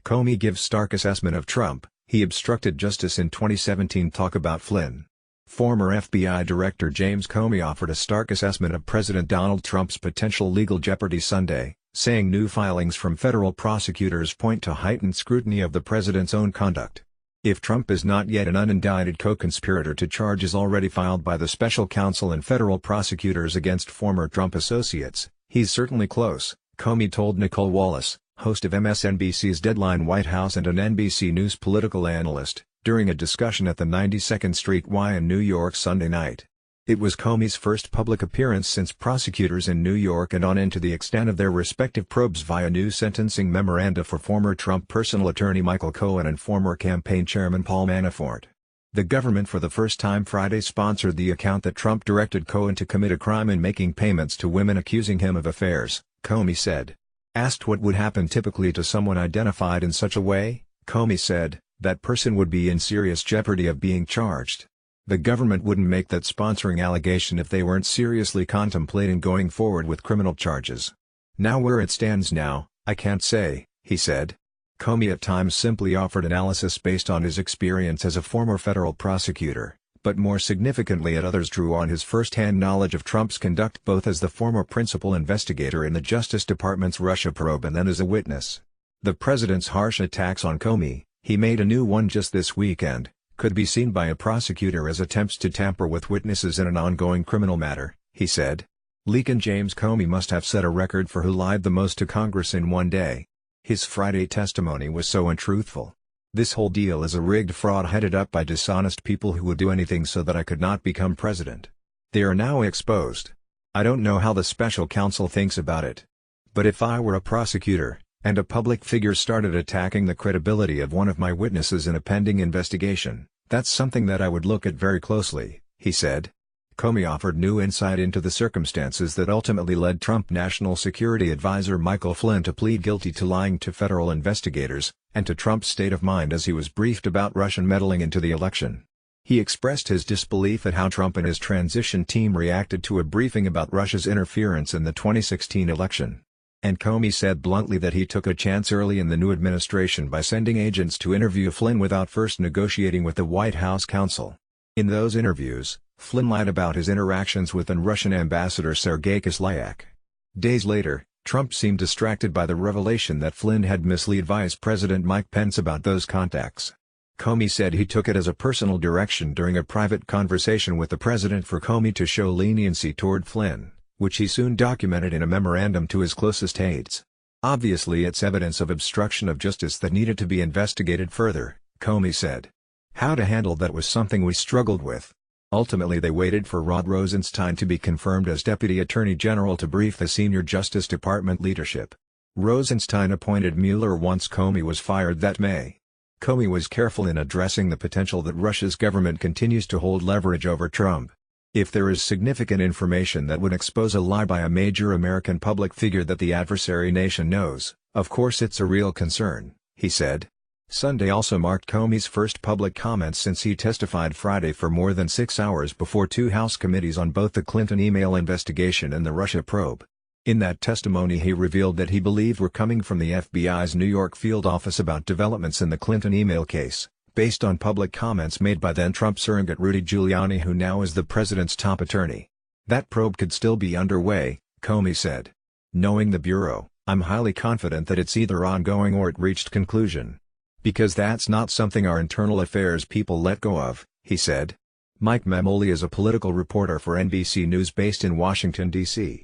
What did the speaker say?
Comey gives stark assessment of Trump, he obstructed justice in 2017. Talk about Flynn. Former FBI Director James Comey offered a stark assessment of President Donald Trump's potential legal jeopardy Sunday, saying new filings from federal prosecutors point to heightened scrutiny of the president's own conduct. If Trump is not yet an unindicted co-conspirator to charges already filed by the special counsel and federal prosecutors against former Trump associates, he's certainly close, Comey told Nicole Wallace, host of MSNBC's Deadline White House and an NBC News political analyst, during a discussion at the 92nd Street Y in New York Sunday night. It was Comey's first public appearance since prosecutors in New York and on into the extent of their respective probes via new sentencing memoranda for former Trump personal attorney Michael Cohen and former campaign chairman Paul Manafort. The government for the first time Friday sponsored the account that Trump directed Cohen to commit a crime in making payments to women accusing him of affairs, Comey said. Asked what would happen typically to someone identified in such a way, Comey said, that person would be in serious jeopardy of being charged. The government wouldn't make that sponsoring allegation if they weren't seriously contemplating going forward with criminal charges. Now where it stands now, I can't say, he said. Comey at times simply offered analysis based on his experience as a former federal prosecutor, but more significantly at others drew on his first-hand knowledge of Trump's conduct both as the former principal investigator in the Justice Department's Russia probe and then as a witness. The president's harsh attacks on Comey, he made a new one just this weekend, could be seen by a prosecutor as attempts to tamper with witnesses in an ongoing criminal matter, he said. Leakin James Comey must have set a record for who lied the most to Congress in one day. His Friday testimony was so untruthful. This whole deal is a rigged fraud headed up by dishonest people who would do anything so that I could not become president. They are now exposed. I don't know how the special counsel thinks about it. But if I were a prosecutor, and a public figure started attacking the credibility of one of my witnesses in a pending investigation, that's something that I would look at very closely, he said. Comey offered new insight into the circumstances that ultimately led Trump National Security Advisor Michael Flynn to plead guilty to lying to federal investigators, and to Trump's state of mind as he was briefed about Russian meddling into the election. He expressed his disbelief at how Trump and his transition team reacted to a briefing about Russia's interference in the 2016 election. And Comey said bluntly that he took a chance early in the new administration by sending agents to interview Flynn without first negotiating with the White House counsel. In those interviews, Flynn lied about his interactions with then Russian ambassador Sergei Kislyak. Days later, Trump seemed distracted by the revelation that Flynn had misled Vice President Mike Pence about those contacts. Comey said he took it as a personal direction during a private conversation with the president for Comey to show leniency toward Flynn, which he soon documented in a memorandum to his closest aides. Obviously it's evidence of obstruction of justice that needed to be investigated further, Comey said. How to handle that was something we struggled with. Ultimately they waited for Rod Rosenstein to be confirmed as Deputy Attorney General to brief the senior Justice Department leadership. Rosenstein appointed Mueller once Comey was fired that May. Comey was careful in addressing the potential that Russia's government continues to hold leverage over Trump. If there is significant information that would expose a lie by a major American public figure that the adversary nation knows, of course it's a real concern, he said. Sunday also marked Comey's first public comments since he testified Friday for more than 6 hours before two House committees on both the Clinton email investigation and the Russia probe. In that testimony he revealed that he believed were coming from the FBI's New York field office about developments in the Clinton email case, based on public comments made by then Trump surrogate Rudy Giuliani, who now is the president's top attorney. That probe could still be underway, Comey said. Knowing the Bureau, I'm highly confident that it's either ongoing or it reached conclusion. Because that's not something our internal affairs people let go of, he said. Mike Memoli is a political reporter for NBC News based in Washington, D.C.